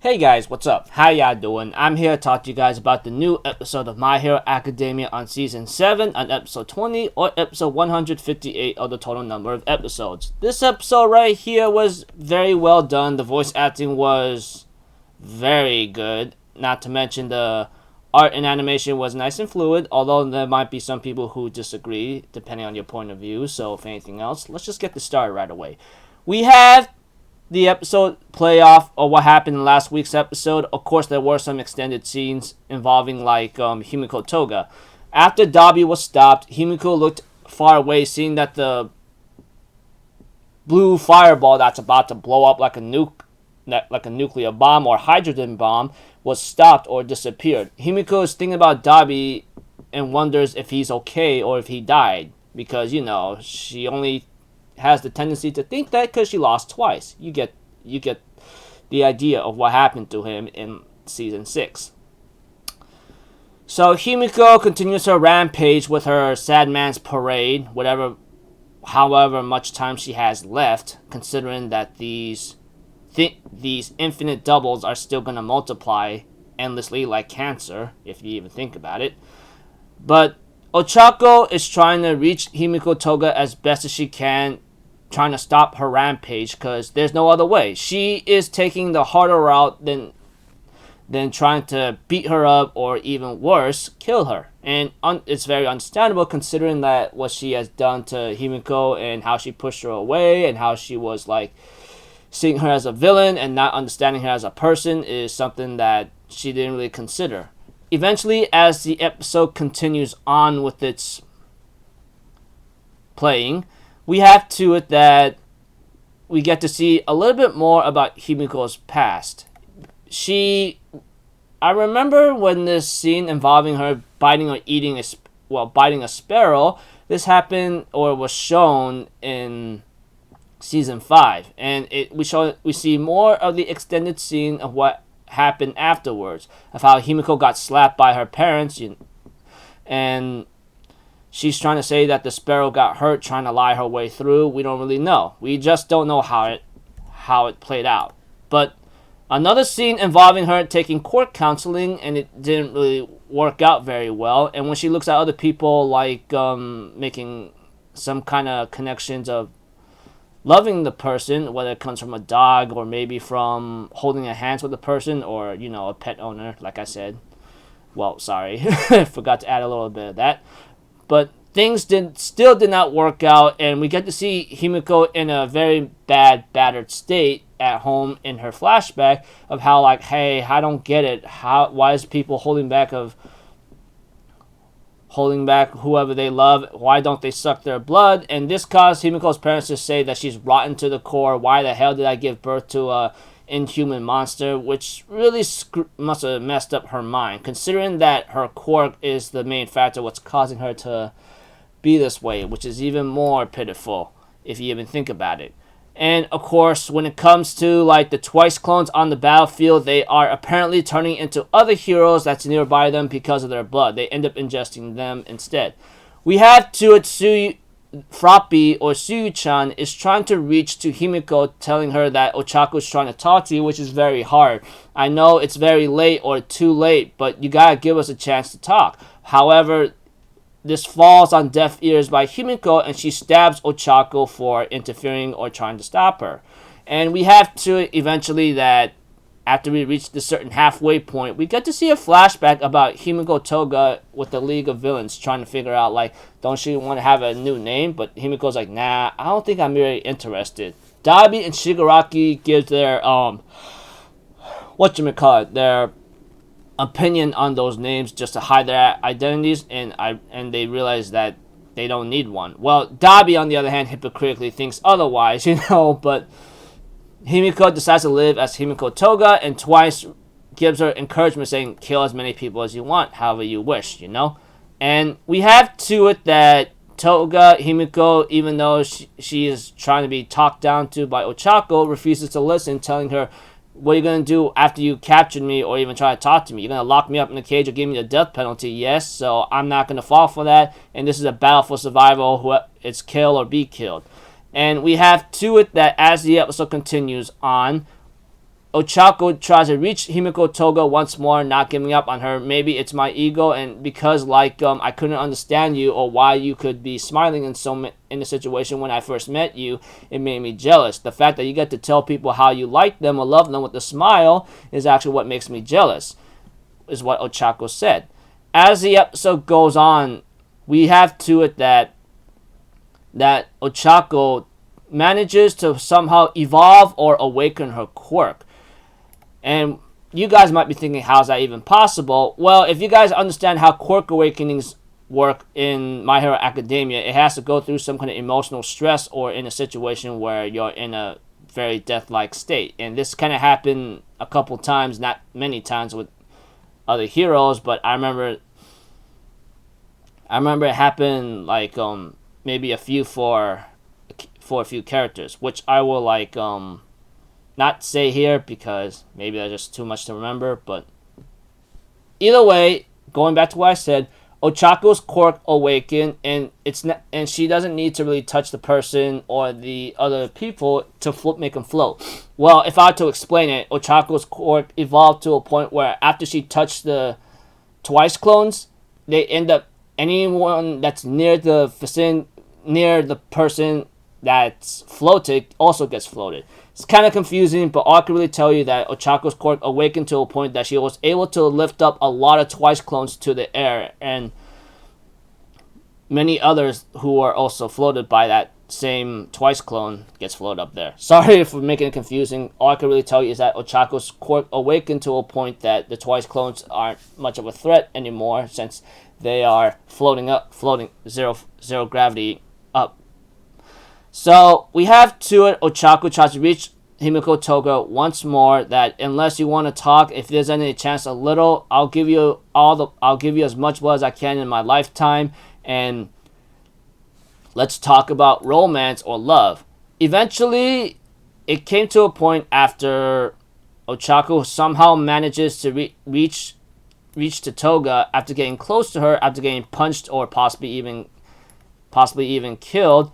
Hey guys, what's up? How y'all doing? I'm here to talk to you guys about the new episode of My Hero Academia on Season 7 on Episode 20 or Episode 158 of the total number of episodes. This episode right here was very well done. The voice acting was very good. Not to mention the art and animation was nice and fluid, although there might be some people who disagree depending on your point of view. So if anything else, let's just get this started right away. We have the episode playoff or what happened in last week's episode. Of course, there were some extended scenes involving Himiko Toga. After Dabi was stopped, Himiko looked far away, seeing that the blue fireball that's about to blow up like a nuclear bomb or hydrogen bomb was stopped or disappeared. Himiko is thinking about Dabi and wonders if he's okay or if he died, because she only has the tendency to think that because she lost twice. You get the idea of what happened to him in season 6. So Himiko continues her rampage with her sad man's parade, however much time she has left, considering that these infinite doubles are still going to multiply endlessly like cancer, if you even think about it. But Ochako is trying to reach Himiko Toga as best as she can, trying to stop her rampage, because there's no other way. She is taking the harder route than trying to beat her up or even worse, kill her. And it's very understandable considering that what she has done to Himiko and how she pushed her away and how she was seeing her as a villain and not understanding her as a person is something that she didn't really consider. Eventually, as the episode continues on with its playing, we have to it that we get to see a little bit more about Himiko's past. I remember when this scene involving her biting a sparrow, this happened or was shown in season 5, and we see more of the extended scene of what happened afterwards, of how Himiko got slapped by her parents, and she's trying to say that the sparrow got hurt trying to lie her way through. We don't really know. We just don't know how it played out. But another scene involving her taking court counseling, and it didn't really work out very well. And when she looks at other people making some kind of connections of loving the person, whether it comes from a dog or maybe from holding hands with the person or, a pet owner, like I said. Well, sorry. Forgot to add a little bit of that. But things still did not work out, and we get to see Himiko in a very battered state at home in her flashback of how, hey, I don't get it. Why is people holding back whoever they love? Why don't they suck their blood? And this caused Himiko's parents to say that she's rotten to the core. Why the hell did I give birth to a inhuman monster? Which really must have messed up her mind, considering that her quirk is the main factor what's causing her to be this way, which is even more pitiful if you even think about it. And of course, when it comes to the Twice clones on the battlefield, they are apparently turning into other heroes that's nearby them because of their blood. They end up ingesting them instead. We have Froppy or Suyu-chan is trying to reach to Himiko, telling her that Ochako is trying to talk to you, which is very hard. I know it's very late or too late, but you gotta give us a chance to talk. However, this falls on deaf ears by Himiko, and she stabs Ochako for interfering or trying to stop her. And we have to eventually that after we reach the certain halfway point, we get to see a flashback about Himiko Toga with the League of Villains trying to figure out, don't she want to have a new name? But Himiko's like, nah, I don't think I'm very interested. Dabi and Shigaraki gives their, their opinion on those names just to hide their identities, and they realize that they don't need one. Well, Dabi, on the other hand, hypocritically thinks otherwise, but Himiko decides to live as Himiko Toga, and Twice gives her encouragement saying, kill as many people as you want, however you wish, And we have to it that Toga, Himiko, even though she is trying to be talked down to by Ochako, refuses to listen, telling her, what are you going to do after you captured me or even try to talk to me? You're going to lock me up in a cage or give me the death penalty? Yes, so I'm not going to fall for that, and this is a battle for survival. It's kill or be killed. And we have to it that as the episode continues on, Ochako tries to reach Himiko Toga once more, not giving up on her. Maybe it's my ego, and because I couldn't understand you or why you could be smiling in a situation when I first met you, it made me jealous. The fact that you get to tell people how you like them or love them with a smile is actually what makes me jealous, is what Ochako said. As the episode goes on, we have to it that Ochako manages to somehow evolve or awaken her quirk. And you guys might be thinking, how's that even possible? Well, if you guys understand how quirk awakenings work in My Hero Academia, it has to go through some kind of emotional stress or in a situation where you're in a very death-like state. And this kind of happened a couple times, not many times with other heroes, but I remember it happened like maybe a few for a few characters, which I will not say here because maybe that's just too much to remember. But either way, going back to what I said, Ochako's quirk awakened, and she doesn't need to really touch the person or the other people to make them float. Well, if I had to explain it, Ochako's quirk evolved to a point where after she touched the Twice clones, they end up anyone that's near the person that's floated also gets floated. It's kind of confusing, but all I can really tell you that Ochako's quirk awakened to a point that she was able to lift up a lot of Twice clones to the air, and many others who are also floated by that same Twice clone gets floated up there. Sorry for making it confusing. All I can really tell you is that Ochako's quirk awakened to a point that the Twice clones aren't much of a threat anymore, since they are floating zero gravity up. So we have to it. Ochako tries to reach Himiko Toga once more. That unless you want to talk, if there's any chance a little, I'll give you as much blood as I can in my lifetime, and let's talk about romance or love. Eventually, it came to a point after Ochako somehow manages to reach to Toga after getting close to her, after getting punched or possibly even killed.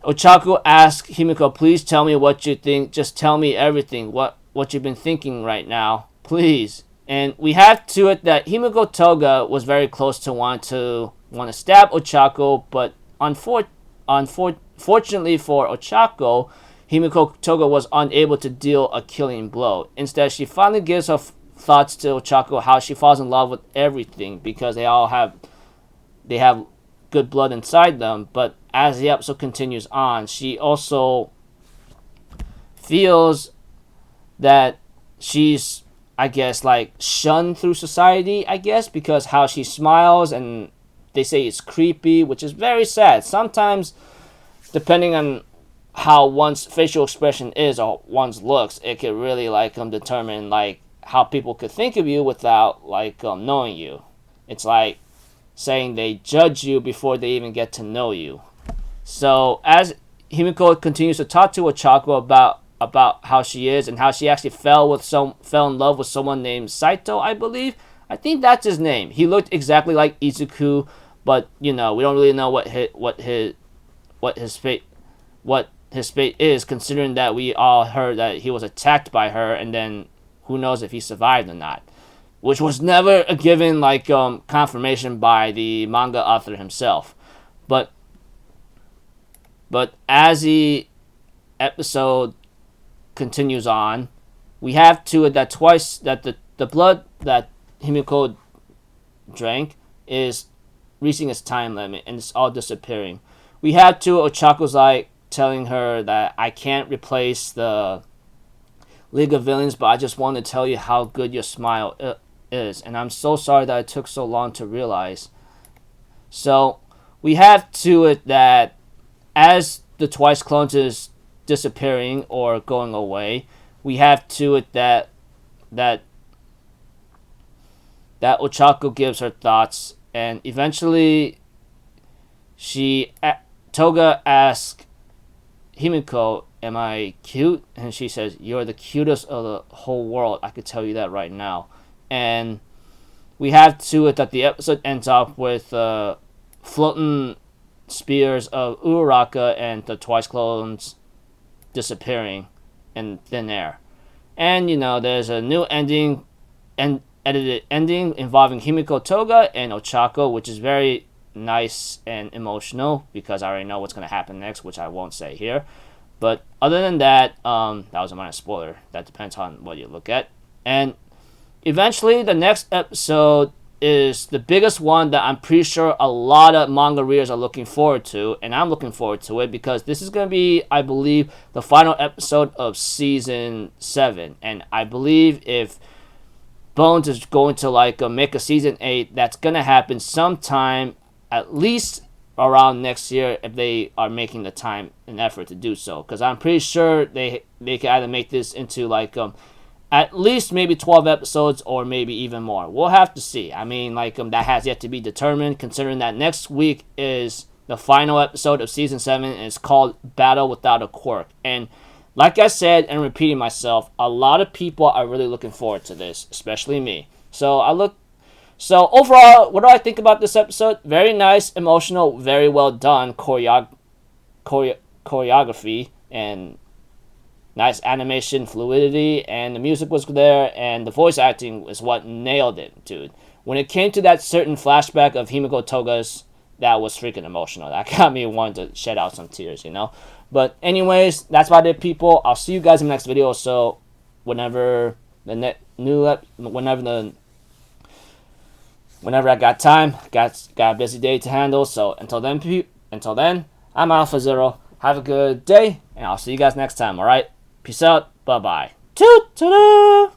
Ochako asks Himiko, please tell me what you think. Just tell me everything. What you've been thinking right now. Please. And we have to it that Himiko Toga was very close to want to stab Ochako, but unfortunately for Ochako, Himiko Toga was unable to deal a killing blow. Instead, she finally gives her thoughts to Ochako how she falls in love with everything because they have good blood inside them. But as the episode continues on, she also feels that she's, I guess, shunned through society, I guess, because how she smiles, and they say it's creepy, which is very sad. Sometimes, depending on how one's facial expression is or one's looks, it could really determine how people could think of you without knowing you. It's like saying they judge you before they even get to know you. So as Himiko continues to talk to Ochako about how she is and how she actually fell in love with someone named Saito, I believe. I think that's his name. He looked exactly like Izuku, but we don't really know what his fate is, considering that we all heard that he was attacked by her, and then who knows if he survived or not, which was never given confirmation by the manga author himself. But as the episode continues on, we have to it that the blood that Himiko drank is reaching its time limit and it's all disappearing. We have to Ochako's telling her that I can't replace the League of Villains, but I just want to tell you how good your smile is, and I'm so sorry that it took so long to realize. So we have to it that as the Twice clones is disappearing or going away, we have to it that Ochako gives her thoughts, and eventually Toga asks Himiko, am I cute? And she says, you're the cutest of the whole world. I could tell you that right now. And we have to it that the episode ends up with floating spears of Uraraka and the Twice clones disappearing in thin air. And there's a new ending and edited ending involving Himiko Toga and Ochako, which is very nice and emotional because I already know what's going to happen next, which I won't say here. But other than that, that was a minor spoiler. That depends on what you look at. And eventually, the next episode is the biggest one that I'm pretty sure a lot of manga readers are looking forward to, and I'm looking forward to it because this is going to be, I believe, the final episode of season 7. And I believe if Bones is going to make a season 8, that's gonna happen sometime at least around next year if they are making the time and effort to do so. Because I'm pretty sure they can either make this into at least maybe 12 episodes or maybe even more. We'll have to see. I mean, that has yet to be determined. Considering that next week is the final episode of season 7, and it's called Battle Without a Quirk. And like I said, and repeating myself, a lot of people are really looking forward to this, especially me. So overall, what do I think about this episode? Very nice, emotional, very well done choreography, and nice animation, fluidity, and the music was there, and the voice acting is what nailed it, dude. When it came to that certain flashback of Himiko Toga's, that was freaking emotional. That got me wanting to shed out some tears, But anyways, that's about it, people. I'll see you guys in the next video. So whenever whenever I got time, got a busy day to handle. So until then, I'm Alpha Zero. Have a good day, and I'll see you guys next time. All right, peace out. Bye bye. Toot toot.